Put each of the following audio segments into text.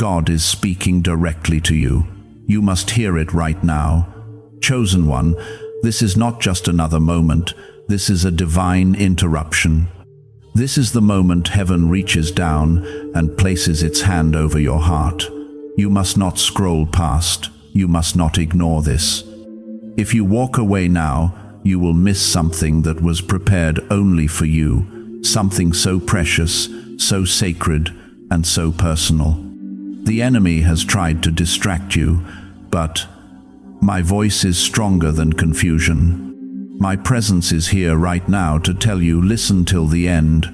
God is speaking directly to you. You must hear it right now. Chosen one, this is not just another moment. This is a divine interruption. This is the moment heaven reaches down and places its hand over your heart. You must not scroll past. You must not ignore this. If you walk away now, you will miss something that was prepared only for you, something so precious, so sacred, and so personal. The enemy has tried to distract you, but my voice is stronger than confusion. My presence is here right now to tell you, listen till the end,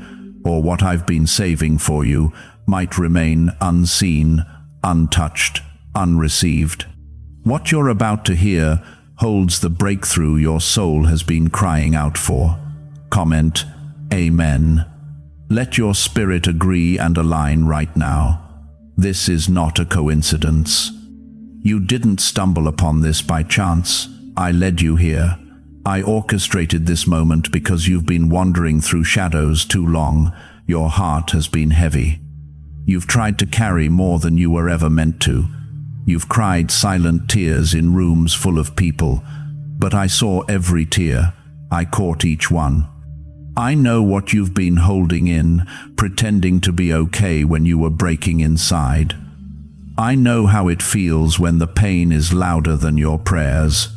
or what I've been saving for you might remain unseen, untouched, unreceived. What you're about to hear holds the breakthrough your soul has been crying out for. Comment, Amen. Let your spirit agree and align right now. This is not a coincidence. You didn't stumble upon this by chance. I led you here. I orchestrated this moment because you've been wandering through shadows too long. Your heart has been heavy. You've tried to carry more than you were ever meant to. You've cried silent tears in rooms full of people, but I saw every tear. I caught each one. I know what you've been holding in, pretending to be okay when you were breaking inside. I know how it feels when the pain is louder than your prayers.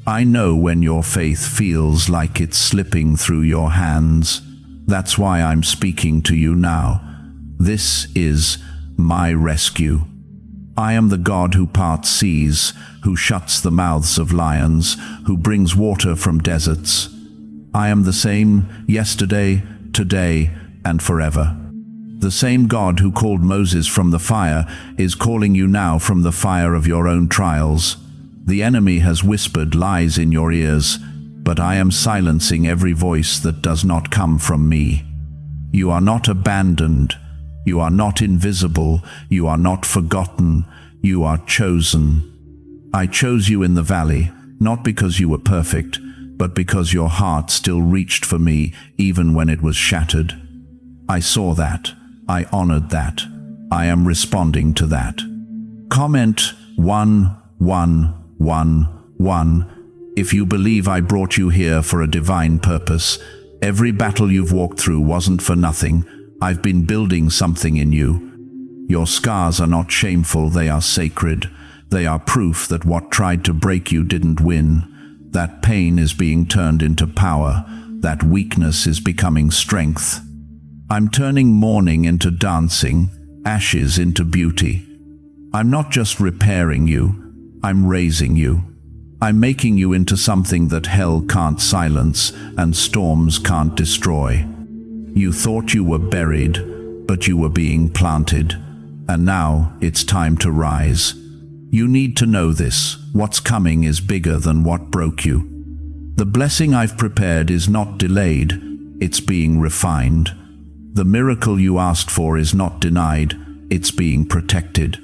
I know when your faith feels like it's slipping through your hands. That's why I'm speaking to you now. This is my rescue. I am the God who parts seas, who shuts the mouths of lions, who brings water from deserts. I am the same yesterday, today, and forever. The same God who called Moses from the fire is calling you now from the fire of your own trials. The enemy has whispered lies in your ears, but I am silencing every voice that does not come from me. You are not abandoned. You are not invisible. You are not forgotten. You are chosen. I chose you in the valley, not because you were perfect, but because your heart still reached for me even when it was shattered. I saw that. I honored that. I am responding to that. Comment 11111 if you believe I brought you here for a divine purpose. Every battle you've walked through wasn't for nothing. I've been building something in you. Your scars are not shameful, they are sacred. They are proof that what tried to break you didn't win. That pain is being turned into power. That weakness is becoming strength. I'm turning mourning into dancing, ashes into beauty. I'm not just repairing you, I'm raising you. I'm making you into something that hell can't silence and storms can't destroy. You thought you were buried, but you were being planted. And now it's time to rise. You need to know this. What's coming is bigger than what broke you. The blessing I've prepared is not delayed, it's being refined. The miracle you asked for is not denied, it's being protected.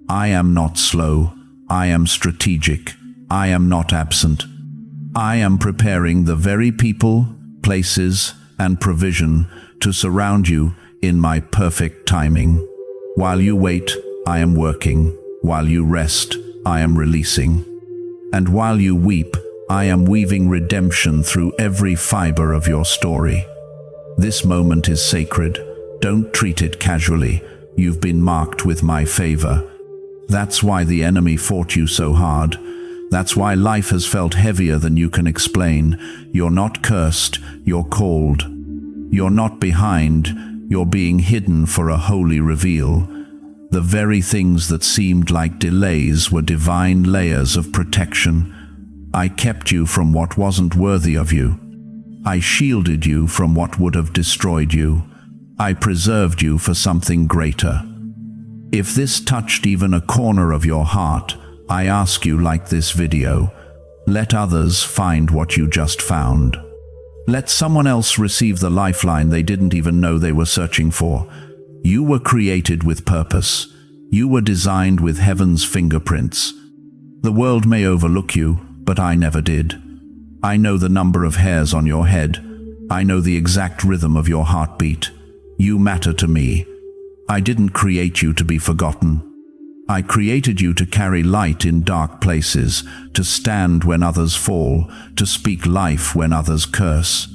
I am not slow, I am strategic, I am not absent. I am preparing the very people, places, and provision to surround you in my perfect timing. While you wait, I am working. While you rest, I am releasing. And while you weep, I am weaving redemption through every fiber of your story. This moment is sacred. Don't treat it casually. You've been marked with my favor. That's why the enemy fought you so hard. That's why life has felt heavier than you can explain. You're not cursed, you're called. You're not behind, you're being hidden for a holy reveal. The very things that seemed like delays were divine layers of protection. I kept you from what wasn't worthy of you. I shielded you from what would have destroyed you. I preserved you for something greater. If this touched even a corner of your heart, I ask you, like this video, let others find what you just found. Let someone else receive the lifeline they didn't even know they were searching for. You were created with purpose. You were designed with heaven's fingerprints. The world may overlook you, but I never did. I know the number of hairs on your head. I know the exact rhythm of your heartbeat. You matter to me. I didn't create you to be forgotten. I created you to carry light in dark places, to stand when others fall, to speak life when others curse.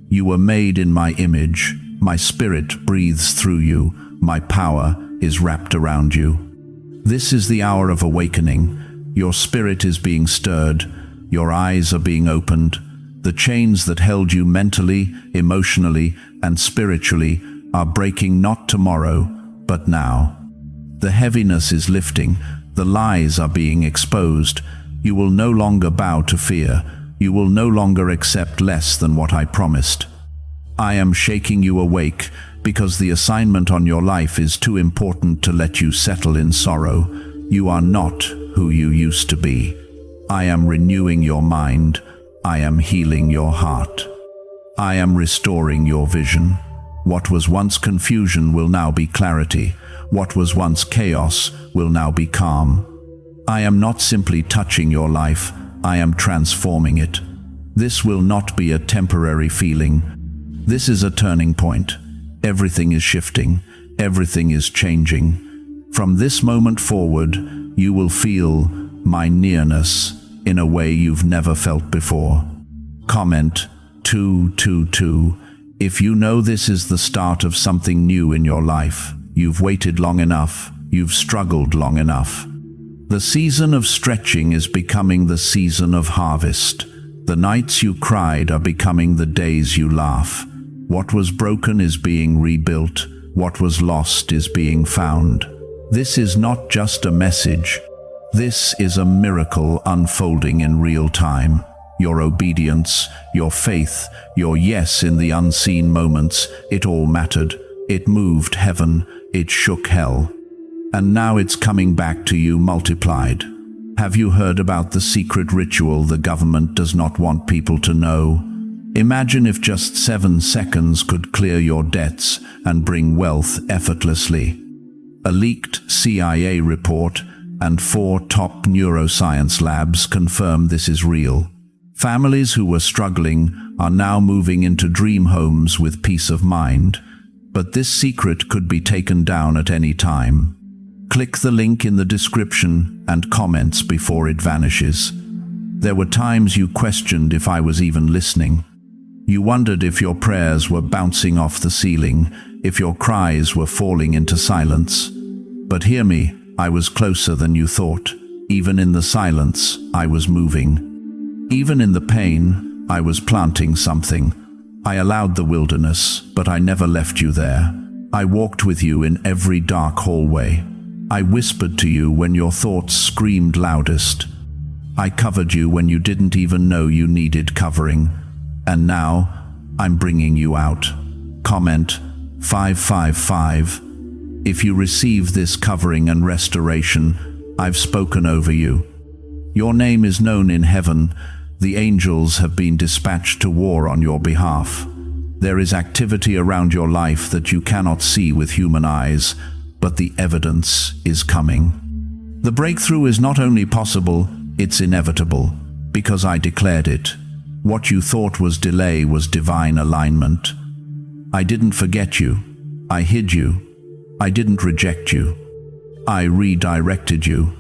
You were made in my image. My spirit breathes through you. My power is wrapped around you. This is the hour of awakening. Your spirit is being stirred. Your eyes are being opened. The chains that held you mentally, emotionally, and spiritually are breaking not tomorrow, but now. The heaviness is lifting. The lies are being exposed. You will no longer bow to fear. You will no longer accept less than what I promised. I am shaking you awake because the assignment on your life is too important to let you settle in sorrow. You are not who you used to be. I am renewing your mind. I am healing your heart. I am restoring your vision. What was once confusion will now be clarity. What was once chaos will now be calm. I am not simply touching your life, I am transforming it. This will not be a temporary feeling. This is a turning point. Everything is shifting. Everything is changing. From this moment forward, you will feel my nearness in a way you've never felt before. Comment 222 if you know this is the start of something new in your life. You've waited long enough. You've struggled long enough. The season of stretching is becoming the season of harvest. The nights you cried are becoming the days you laugh. What was broken is being rebuilt. What was lost is being found. This is not just a message. This is a miracle unfolding in real time. Your obedience, your faith, your yes in the unseen moments, it all mattered. It moved heaven. It shook hell. And now it's coming back to you multiplied. Have you heard about the secret ritual the government does not want people to know? Imagine if just 7 seconds could clear your debts and bring wealth effortlessly. A leaked CIA report and 4 top neuroscience labs confirm this is real. Families who were struggling are now moving into dream homes with peace of mind. But this secret could be taken down at any time. Click the link in the description and comments before it vanishes. There were times you questioned if I was even listening. You wondered if your prayers were bouncing off the ceiling, if your cries were falling into silence. But hear me, I was closer than you thought. Even in the silence, I was moving. Even in the pain, I was planting something. I allowed the wilderness, but I never left you there. I walked with you in every dark hallway. I whispered to you when your thoughts screamed loudest. I covered you when you didn't even know you needed covering. And now, I'm bringing you out. Comment 555. If you receive this covering and restoration, I've spoken over you. Your name is known in heaven. The angels have been dispatched to war on your behalf. There is activity around your life that you cannot see with human eyes, but the evidence is coming. The breakthrough is not only possible, it's inevitable, because I declared it. What you thought was delay was divine alignment. I didn't forget you. I hid you. I didn't reject you. I redirected you.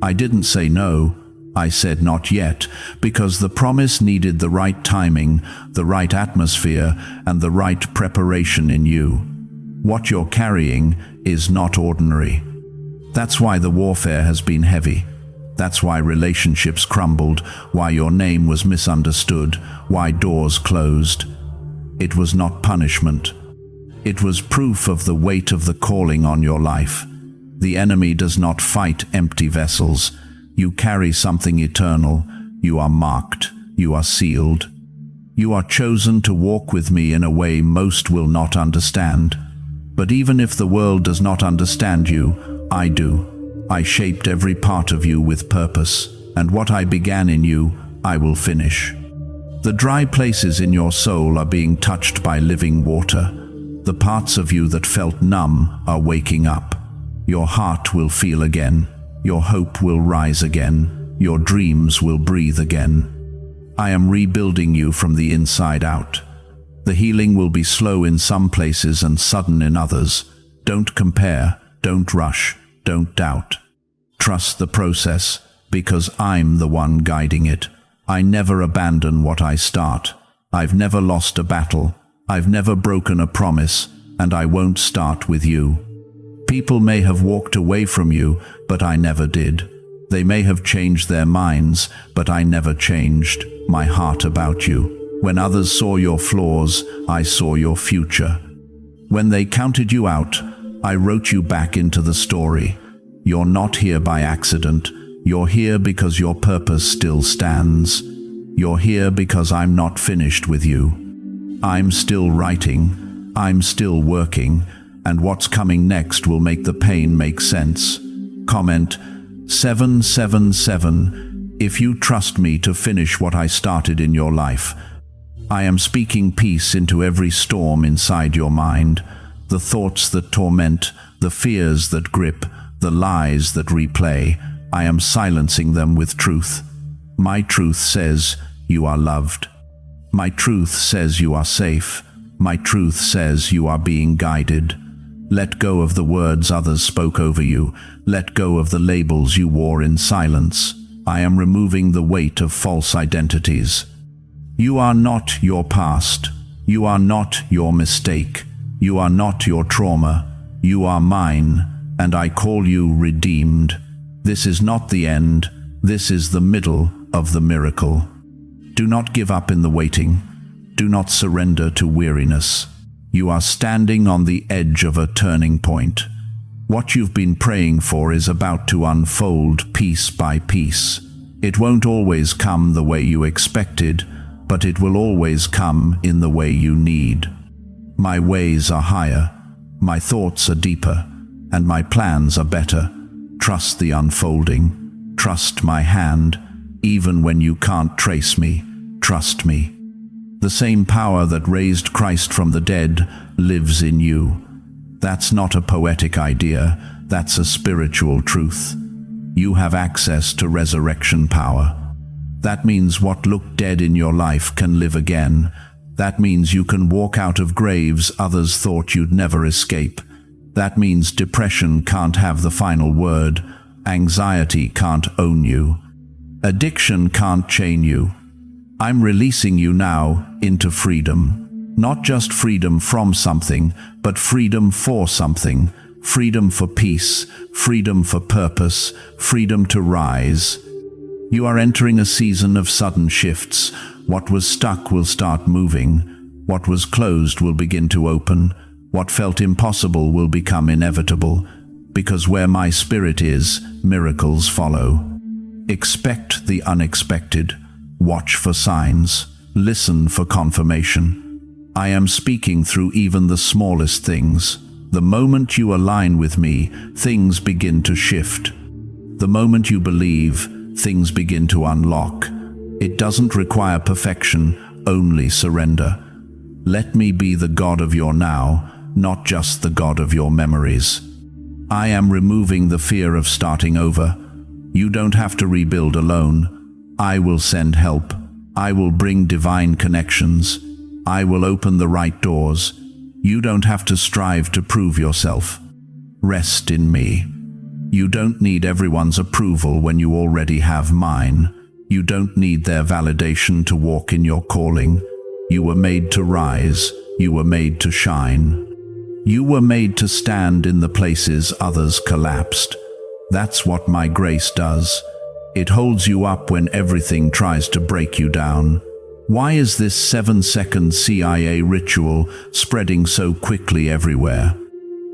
I didn't say no. I said not yet, because the promise needed the right timing, the right atmosphere, and the right preparation in you. What you're carrying is not ordinary. That's why the warfare has been heavy. That's why relationships crumbled, why your name was misunderstood, why doors closed. It was not punishment. It was proof of the weight of the calling on your life. The enemy does not fight empty vessels. You carry something eternal. You are marked. You are sealed. You are chosen to walk with me in a way most will not understand. But even if the world does not understand you, I do. I shaped every part of you with purpose, and what I began in you, I will finish. The dry places in your soul are being touched by living water. The parts of you that felt numb are waking up. Your heart will feel again. Your hope will rise again. Your dreams will breathe again. I am rebuilding you from the inside out. The healing will be slow in some places and sudden in others. Don't compare, don't rush, don't doubt. trust the process, because I'm the one guiding it. I never abandon what I start. I've never lost a battle. I've never broken a promise, and I won't start with you. People may have walked away from you, but I never did. They may have changed their minds, but I never changed my heart about you. When others saw your flaws, I saw your future. When they counted you out, I wrote you back into the story. You're not here by accident. You're here because your purpose still stands. You're here because I'm not finished with you. I'm still writing. I'm still working. And what's coming next will make the pain make sense. Comment 777 if you trust me to finish what I started in your life. I am speaking peace into every storm inside your mind. The thoughts that torment, the fears that grip, the lies that replay. I am silencing them with truth. My truth says you are loved. My truth says you are safe. My truth says you are being guided. Let go of the words others spoke over you. Let go of the labels you wore in silence. I am removing the weight of false identities. You are not your past. You are not your mistake. You are not your trauma. You are mine, and I call you redeemed. This is not the end. This is the middle of the miracle. Do not give up in the waiting. Do not surrender to weariness. You are standing on the edge of a turning point. What you've been praying for is about to unfold piece by piece. It won't always come the way you expected, but it will always come in the way you need. My ways are higher, my thoughts are deeper, and my plans are better. Trust the unfolding. Trust my hand, even when you can't trace me. Trust me. The same power that raised Christ from the dead lives in you. That's not a poetic idea, that's a spiritual truth. You have access to resurrection power. That means what looked dead in your life can live again. That means you can walk out of graves others thought you'd never escape. That means depression can't have the final word. Anxiety can't own you. Addiction can't chain you. I'm releasing you now into freedom. Not just freedom from something, but freedom for something. Freedom for peace, freedom for purpose, freedom to rise. You are entering a season of sudden shifts. What was stuck will start moving. What was closed will begin to open. What felt impossible will become inevitable. Because where my spirit is, miracles follow. Expect the unexpected. Watch for signs. Listen for confirmation. I am speaking through even the smallest things. The moment you align with me, things begin to shift. The moment you believe, things begin to unlock. It doesn't require perfection, only surrender. Let me be the God of your now, not just the God of your memories. I am removing the fear of starting over. You don't have to rebuild alone. I will send help. I will bring divine connections. I will open the right doors. You don't have to strive to prove yourself. Rest in me. You don't need everyone's approval when you already have mine. You don't need their validation to walk in your calling. You were made to rise. You were made to shine. You were made to stand in the places others collapsed. That's what my grace does. It holds you up when everything tries to break you down. Why is this 7-second CIA ritual spreading so quickly everywhere?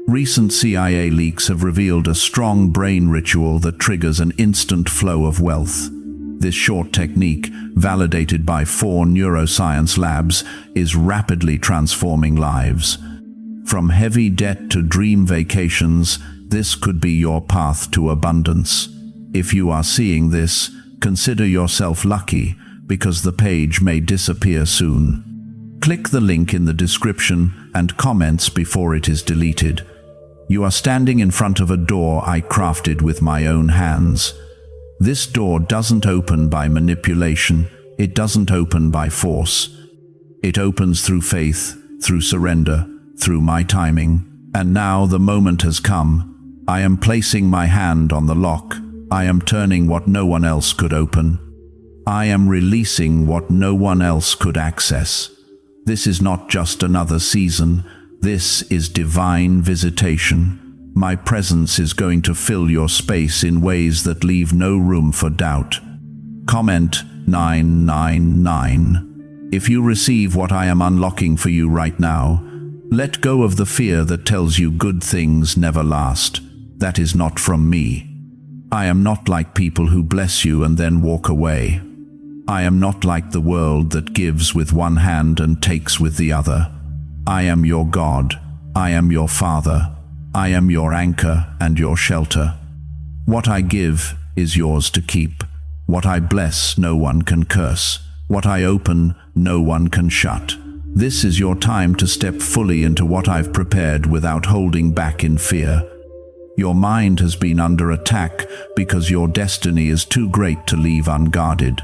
Recent CIA leaks have revealed a strong brain ritual that triggers an instant flow of wealth. This short technique, validated by 4 neuroscience labs, is rapidly transforming lives. From heavy debt to dream vacations, this could be your path to abundance. If you are seeing this, consider yourself lucky, because the page may disappear soon. Click the link in the description and comments before it is deleted. You are standing in front of a door I crafted with my own hands. This door doesn't open by manipulation. It doesn't open by force. It opens through faith, through surrender, through my timing. And now the moment has come. I am placing my hand on the lock. I am turning what no one else could open. I am releasing what no one else could access. This is not just another season. This is divine visitation. My presence is going to fill your space in ways that leave no room for doubt. Comment 999. If you receive what I am unlocking for you right now, let go of the fear that tells you good things never last. That is not from me. I am not like people who bless you and then walk away. I am not like the world that gives with one hand and takes with the other. I am your God. I am your Father. I am your anchor and your shelter. What I give is yours to keep. What I bless, no one can curse. What I open, no one can shut. This is your time to step fully into what I've prepared without holding back in fear. Your mind has been under attack because your destiny is too great to leave unguarded.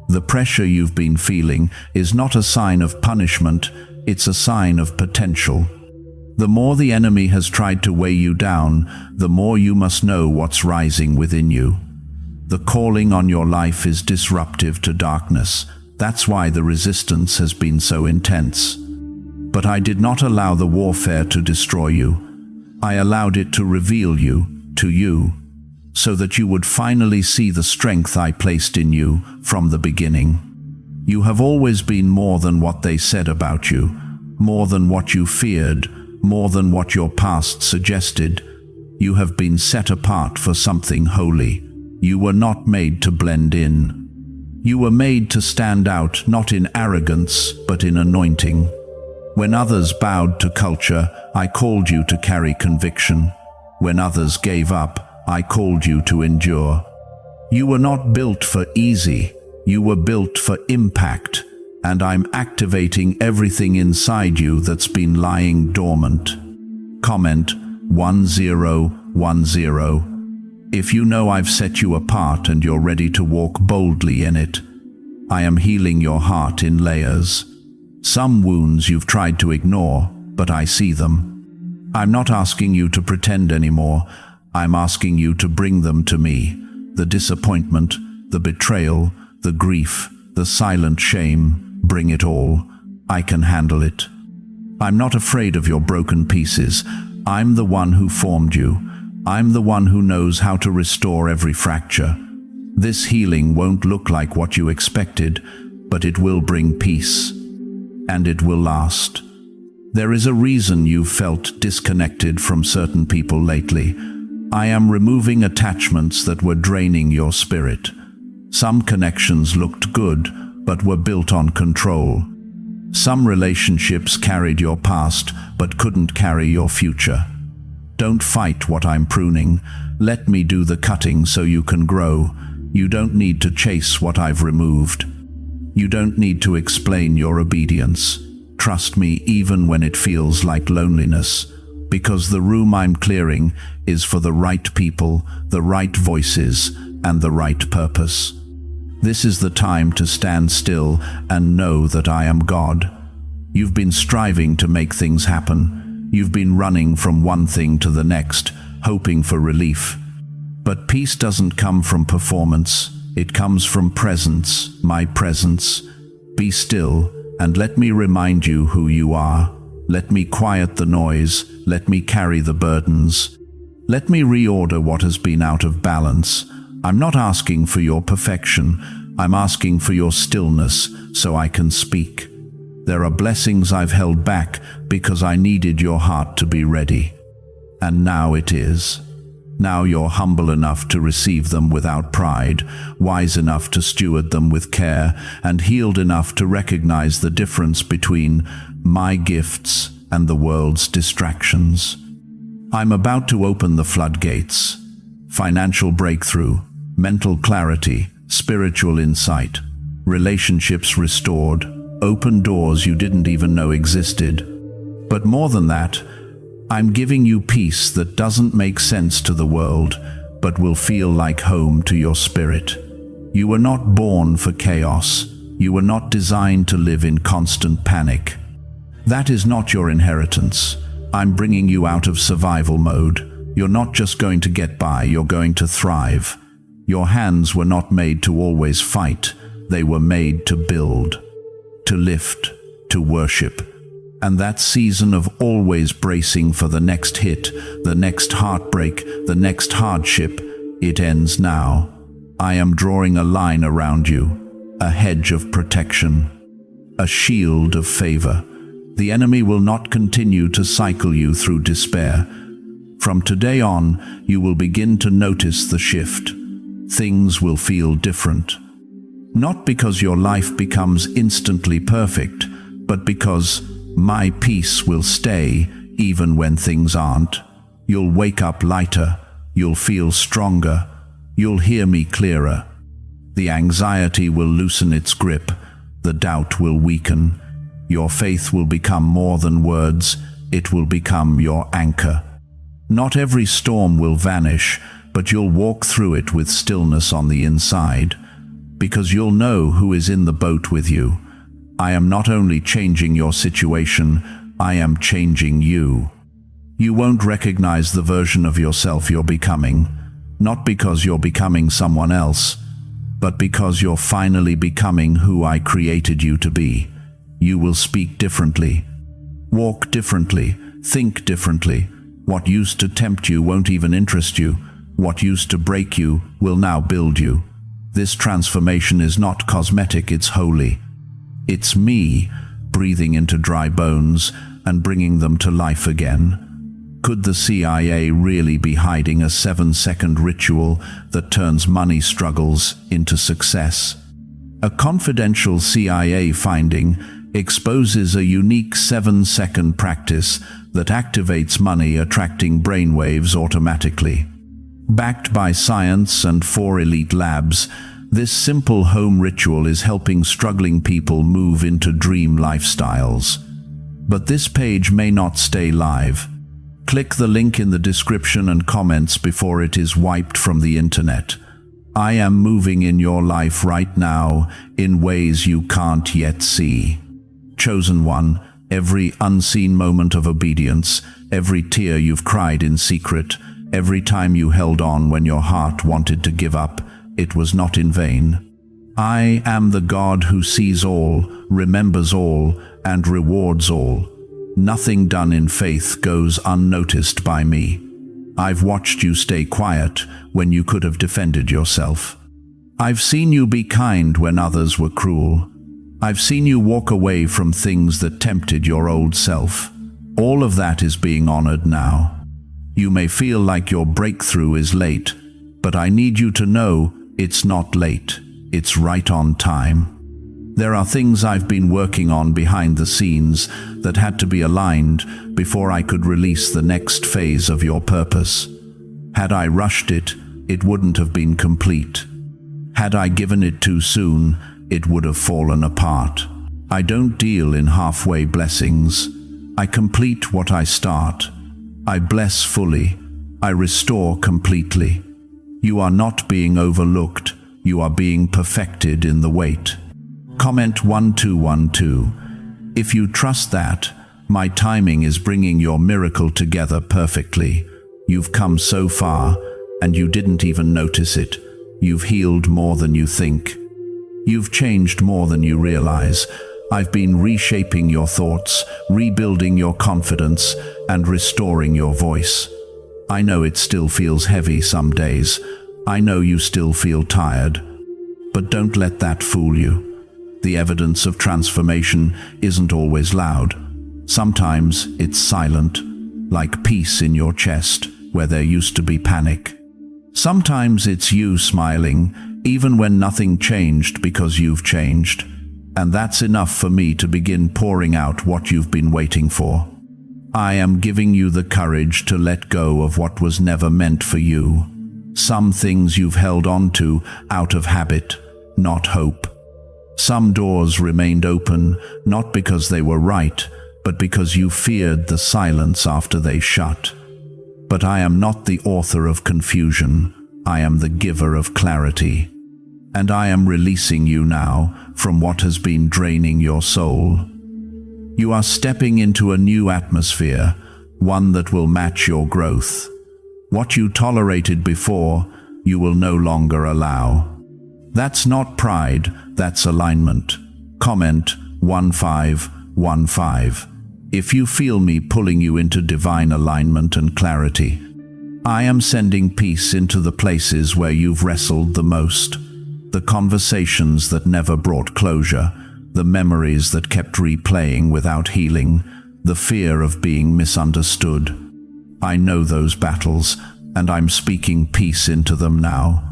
The pressure you've been feeling is not a sign of punishment, it's a sign of potential. The more the enemy has tried to weigh you down, the more you must know what's rising within you. The calling on your life is disruptive to darkness. That's why the resistance has been so intense. But I did not allow the warfare to destroy you. I allowed it to reveal you, to you, so that you would finally see the strength I placed in you from the beginning. You have always been more than what they said about you, more than what you feared, more than what your past suggested. You have been set apart for something holy. You were not made to blend in. You were made to stand out, not in arrogance, but in anointing. When others bowed to culture, I called you to carry conviction. When others gave up, I called you to endure. You were not built for easy, you were built for impact, and I'm activating everything inside you that's been lying dormant. Comment 1010. If you know I've set you apart and you're ready to walk boldly in it, I am healing your heart in layers. Some wounds you've tried to ignore, but I see them. I'm not asking you to pretend anymore. I'm asking you to bring them to me. The disappointment, the betrayal, the grief, the silent shame, bring it all. I can handle it. I'm not afraid of your broken pieces. I'm the one who formed you. I'm the one who knows how to restore every fracture. This healing won't look like what you expected, but it will bring peace. And it will last. There is a reason you've felt disconnected from certain people lately. I am removing attachments that were draining your spirit. Some connections looked good, but were built on control. Some relationships carried your past, but couldn't carry your future. Don't fight what I'm pruning. Let me do the cutting so you can grow. You don't need to chase what I've removed. You don't need to explain your obedience. Trust me even when it feels like loneliness, because the room I'm clearing is for the right people, the right voices, and the right purpose. This is the time to stand still and know that I am God. You've been striving to make things happen. You've been running from one thing to the next, hoping for relief. But peace doesn't come from performance. It comes from presence, my presence. Be still and let me remind you who you are. Let me quiet the noise. Let me carry the burdens. Let me reorder what has been out of balance. I'm not asking for your perfection. I'm asking for your stillness so I can speak. There are blessings I've held back because I needed your heart to be ready. And now it is. Now you're humble enough to receive them without pride, wise enough to steward them with care, and healed enough to recognize the difference between my gifts and the world's distractions. I'm about to open the floodgates. Financial breakthrough, mental clarity, spiritual insight, relationships restored, open doors you didn't even know existed. But more than that, I'm giving you peace that doesn't make sense to the world, but will feel like home to your spirit. You were not born for chaos. You were not designed to live in constant panic. That is not your inheritance. I'm bringing you out of survival mode. You're not just going to get by, you're going to thrive. Your hands were not made to always fight. They were made to build, to lift, to worship. And that season of always bracing for the next hit, the next heartbreak, the next hardship, it ends now. I am drawing a line around you, a hedge of protection, a shield of favor. The enemy will not continue to cycle you through despair. From today on, you will begin to notice the shift. Things will feel different. Not because your life becomes instantly perfect, but because my peace will stay even when things aren't. You'll wake up lighter. You'll feel stronger. You'll hear me clearer. The anxiety will loosen its grip. The doubt will weaken. Your faith will become more than words. It will become your anchor. Not every storm will vanish, but you'll walk through it with stillness on the inside, because you'll know who is in the boat with you. I am not only changing your situation, I am changing you. You won't recognize the version of yourself you're becoming, not because you're becoming someone else, but because you're finally becoming who I created you to be. You will speak differently, walk differently, think differently. What used to tempt you won't even interest you. What used to break you will now build you. This transformation is not cosmetic, it's holy. It's me breathing into dry bones and bringing them to life again. Could the CIA really be hiding a 7-second ritual that turns money struggles into success? A confidential CIA finding exposes a unique 7-second practice that activates money attracting brainwaves automatically. Backed by science and 4 elite labs, this simple home ritual is helping struggling people move into dream lifestyles. But this page may not stay live. Click the link in the description and comments before it is wiped from the internet. I am moving in your life right now in ways you can't yet see. Chosen one, every unseen moment of obedience, every tear you've cried in secret, every time you held on when your heart wanted to give up, it was not in vain. I am the God who sees all, remembers all, and rewards all. Nothing done in faith goes unnoticed by me. I've watched you stay quiet when you could have defended yourself. I've seen you be kind when others were cruel. I've seen you walk away from things that tempted your old self. All of that is being honored now. You may feel like your breakthrough is late, but I need you to know it's not late. It's right on time. There are things I've been working on behind the scenes that had to be aligned before I could release the next phase of your purpose. Had I rushed it, it wouldn't have been complete. Had I given it too soon, it would have fallen apart. I don't deal in halfway blessings. I complete what I start. I bless fully. I restore completely. You are not being overlooked. You are being perfected in the wait. Comment 1212. If you trust that, my timing is bringing your miracle together perfectly. You've come so far, and you didn't even notice it. You've healed more than you think. You've changed more than you realize. I've been reshaping your thoughts, rebuilding your confidence, and restoring your voice. I know it still feels heavy some days. I know you still feel tired. But don't let that fool you. The evidence of transformation isn't always loud. Sometimes it's silent, like peace in your chest where there used to be panic. Sometimes it's you smiling, even when nothing changed because you've changed. And that's enough for me to begin pouring out what you've been waiting for. I am giving you the courage to let go of what was never meant for you. Some things you've held on to out of habit, not hope. Some doors remained open, not because they were right, but because you feared the silence after they shut. But I am not the author of confusion. I am the giver of clarity. And I am releasing you now from what has been draining your soul. You are stepping into a new atmosphere, one that will match your growth. What you tolerated before, you will no longer allow. That's not pride, that's alignment. Comment 1515. If you feel me pulling you into divine alignment and clarity, I am sending peace into the places where you've wrestled the most. The conversations that never brought closure, the memories that kept replaying without healing, the fear of being misunderstood. I know those battles, and I'm speaking peace into them now.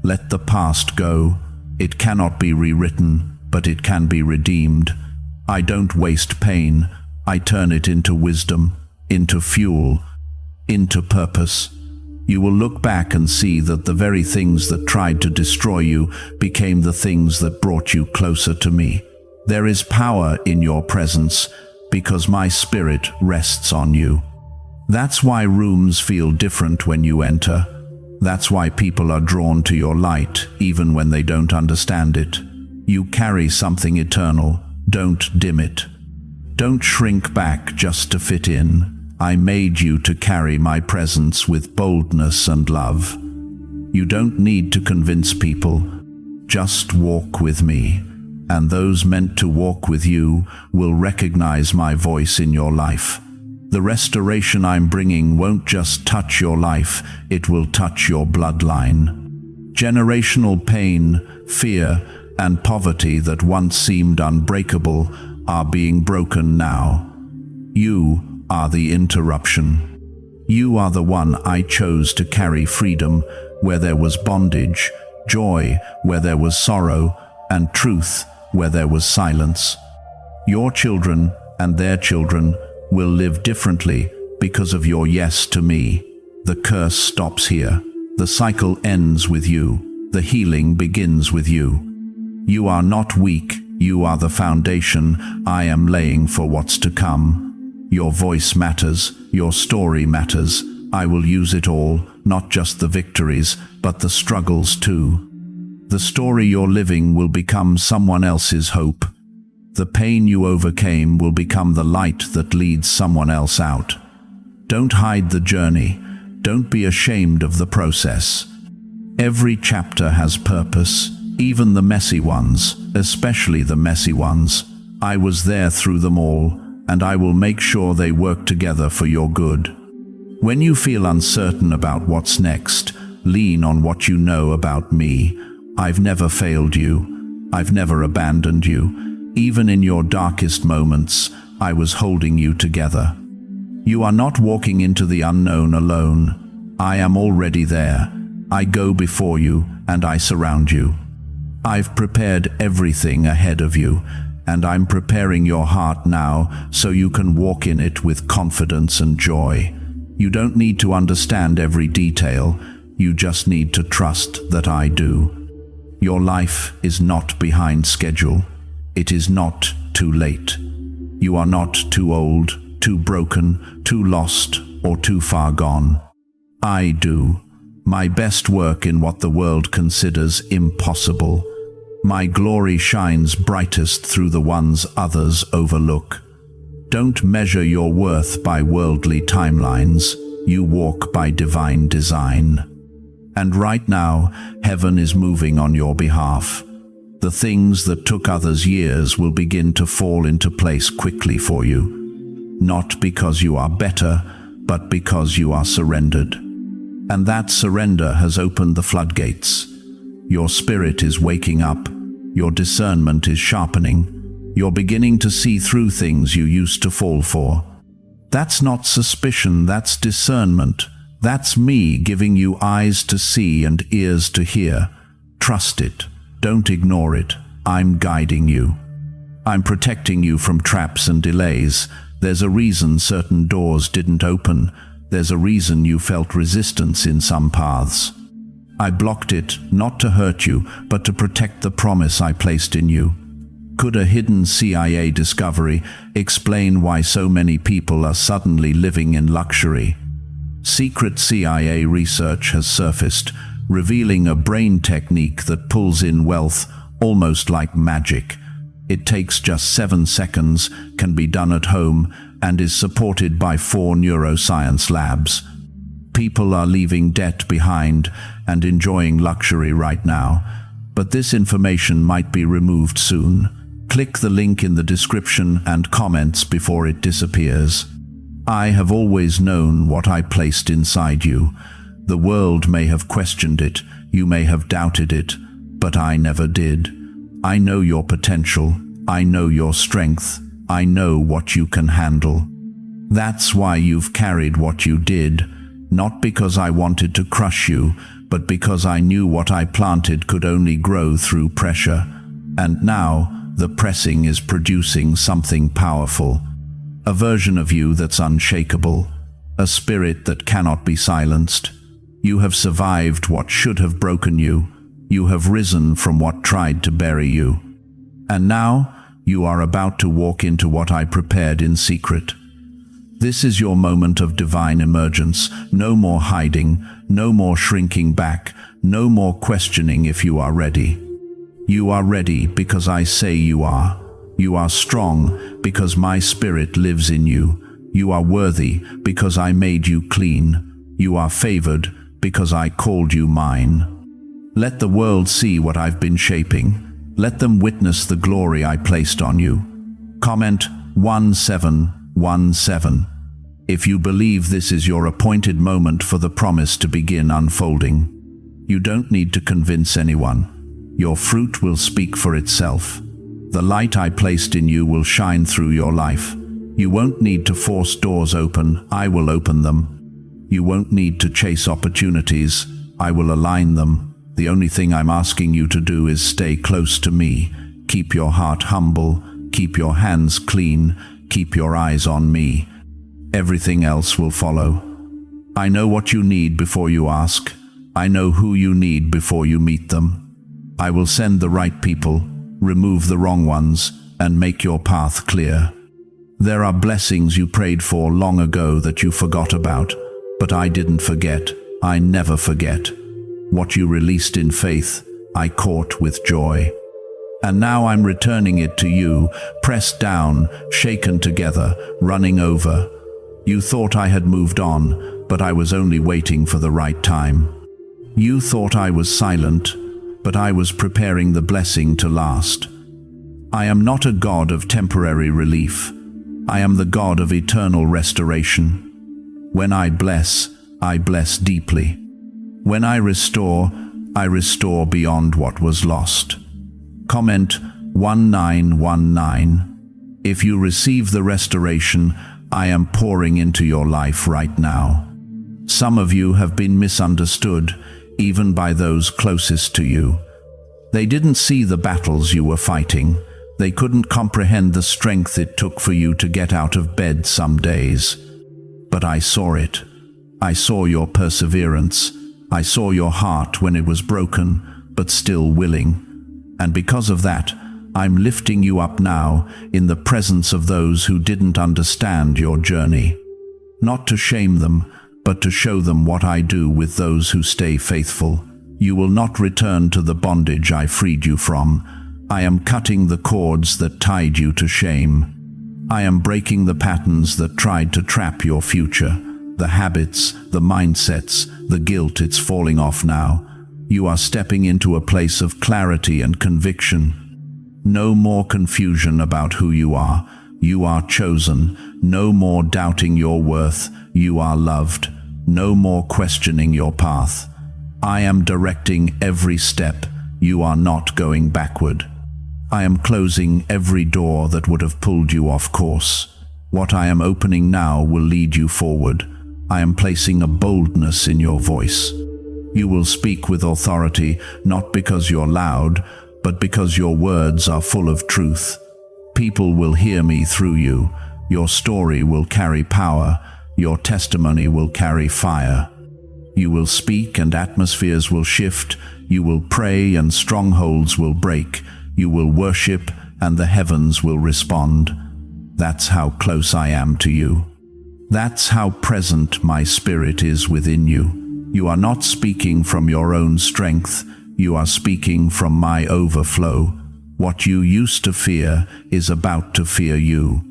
Let the past go. It cannot be rewritten, but it can be redeemed. I don't waste pain. I turn it into wisdom, into fuel, into purpose. You will look back and see that the very things that tried to destroy you became the things that brought you closer to me. There is power in your presence because my spirit rests on you. That's why rooms feel different when you enter. That's why people are drawn to your light even when they don't understand it. You carry something eternal. Don't dim it. Don't shrink back just to fit in. I made you to carry my presence with boldness and love. You don't need to convince people. Just walk with me, and those meant to walk with you will recognize my voice in your life. The restoration I'm bringing won't just touch your life, it will touch your bloodline. Generational pain, fear, and poverty that once seemed unbreakable are being broken now. You are the interruption. You are the one I chose to carry freedom where there was bondage, joy where there was sorrow, and truth where there was silence. Your children and their children will live differently because of your yes to me. The curse stops here. The cycle ends with you. The healing begins with you. You are not weak. You are the foundation I am laying for what's to come. Your voice matters. Your story matters. I will use it all, not just the victories, but the struggles too. The story you're living will become someone else's hope. The pain you overcame will become the light that leads someone else out. Don't hide the journey. Don't be ashamed of the process. Every chapter has purpose, even the messy ones, especially the messy ones. I was there through them all, and I will make sure they work together for your good. When you feel uncertain about what's next, lean on what you know about me. I've never failed you. I've never abandoned you. Even in your darkest moments, I was holding you together. You are not walking into the unknown alone. I am already there. I go before you, and I surround you. I've prepared everything ahead of you, and I'm preparing your heart now so you can walk in it with confidence and joy. You don't need to understand every detail. You just need to trust that I do. Your life is not behind schedule. It is not too late. You are not too old, too broken, too lost, or too far gone. I do my best work in what the world considers impossible. My glory shines brightest through the ones others overlook. Don't measure your worth by worldly timelines. You walk by divine design. And right now, heaven is moving on your behalf. The things that took others years will begin to fall into place quickly for you. Not because you are better, but because you are surrendered. And that surrender has opened the floodgates. Your spirit is waking up. Your discernment is sharpening. You're beginning to see through things you used to fall for. That's not suspicion, that's discernment. That's me giving you eyes to see and ears to hear. Trust it. Don't ignore it. I'm guiding you. I'm protecting you from traps and delays. There's a reason certain doors didn't open. There's a reason you felt resistance in some paths. I blocked it, not to hurt you, but to protect the promise I placed in you. Could a hidden CIA discovery explain why so many people are suddenly living in luxury? Secret CIA research has surfaced, revealing a brain technique that pulls in wealth almost like magic. It takes just 7 seconds, can be done at home, and is supported by 4 neuroscience labs. People are leaving debt behind, and enjoying luxury right now, but this information might be removed soon. Click the link in the description and comments before it disappears. I have always known what I placed inside you. The world may have questioned it, you may have doubted it, but I never did. I know your potential, I know your strength, I know what you can handle. That's why you've carried what you did, not because I wanted to crush you, but because I knew what I planted could only grow through pressure. And now, the pressing is producing something powerful. A version of you that's unshakable, a spirit that cannot be silenced. You have survived what should have broken you. You have risen from what tried to bury you. And now, you are about to walk into what I prepared in secret. This is your moment of divine emergence. No more hiding, no more shrinking back, no more questioning if you are ready. You are ready because I say you are. You are strong because my spirit lives in you. You are worthy because I made you clean. You are favored because I called you mine. Let the world see what I've been shaping. Let them witness the glory I placed on you. Comment 1717 if you believe this is your appointed moment for the promise to begin unfolding. You don't need to convince anyone. Your fruit will speak for itself. The light I placed in you will shine through your life. You won't need to force doors open, I will open them. You won't need to chase opportunities, I will align them. The only thing I'm asking you to do is stay close to me. Keep your heart humble, keep your hands clean, keep your eyes on me. Everything else will follow. I know what you need before you ask. I know who you need before you meet them. I will send the right people, remove the wrong ones, and make your path clear. There are blessings you prayed for long ago that you forgot about, but I didn't forget. I never forget. What you released in faith, I caught with joy. And now I'm returning it to you, pressed down, shaken together, running over. You thought I had moved on, but I was only waiting for the right time. You thought I was silent, but I was preparing the blessing to last. I am not a God of temporary relief. I am the God of eternal restoration. When I bless deeply. When I restore beyond what was lost. Comment 1919. If you receive the restoration I am pouring into your life right now. Some of you have been misunderstood, even by those closest to you. They didn't see the battles you were fighting. They couldn't comprehend the strength it took for you to get out of bed some days. But I saw it. I saw your perseverance. I saw your heart when it was broken, but still willing. And because of that, I'm lifting you up now in the presence of those who didn't understand your journey. Not to shame them, but to show them what I do with those who stay faithful. You will not return to the bondage I freed you from. I am cutting the cords that tied you to shame. I am breaking the patterns that tried to trap your future. The habits, the mindsets, the guilt, it's falling off now. You are stepping into a place of clarity and conviction. No more confusion about who you are. You are chosen. No more doubting your worth. You are loved. No more questioning your path. I am directing every step. You are not going backward. I am closing every door that would have pulled you off course. What I am opening now will lead you forward. I am placing a boldness in your voice. You will speak with authority, not because you're loud, but because your words are full of truth. People will hear me through you. Your story will carry power. Your testimony will carry fire. You will speak and atmospheres will shift. You will pray and strongholds will break. You will worship and the heavens will respond. That's how close I am to you. That's how present my spirit is within you. You are not speaking from your own strength. You are speaking from my overflow. What you used to fear is about to fear you.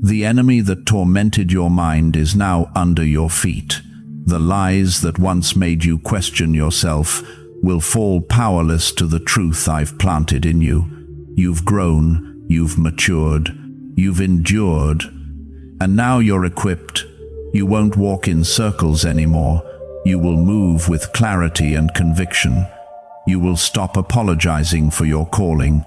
The enemy that tormented your mind is now under your feet. The lies that once made you question yourself will fall powerless to the truth I've planted in you. You've grown, you've matured, you've endured, and now you're equipped. You won't walk in circles anymore. You will move with clarity and conviction. You will stop apologizing for your calling.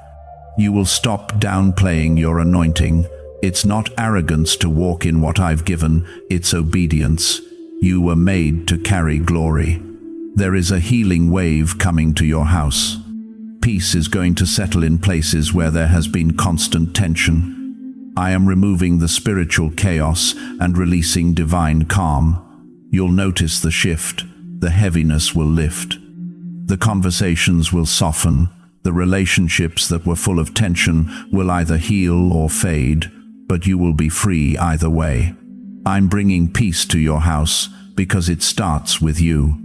You will stop downplaying your anointing. It's not arrogance to walk in what I've given, it's obedience. You were made to carry glory. There is a healing wave coming to your house. Peace is going to settle in places where there has been constant tension. I am removing the spiritual chaos and releasing divine calm. You'll notice the shift. The heaviness will lift. The conversations will soften. The relationships that were full of tension will either heal or fade, but you will be free either way. I'm bringing peace to your house because it starts with you.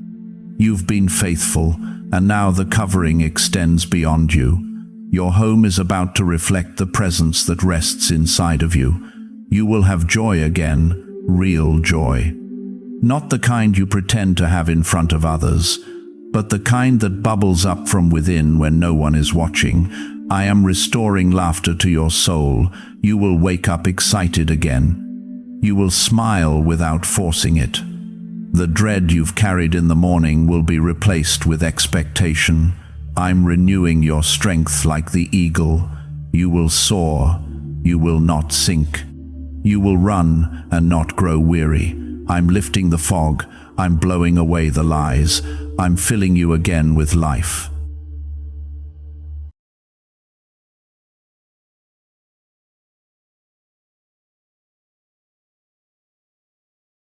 You've been faithful, and now the covering extends beyond you. Your home is about to reflect the presence that rests inside of you. You will have joy again, real joy. Not the kind you pretend to have in front of others, but the kind that bubbles up from within when no one is watching. I am restoring laughter to your soul. You will wake up excited again. You will smile without forcing it. The dread you've carried in the morning will be replaced with expectation. I'm renewing your strength like the eagle. You will soar. You will not sink. You will run and not grow weary. I'm lifting the fog. I'm blowing away the lies. I'm filling you again with life.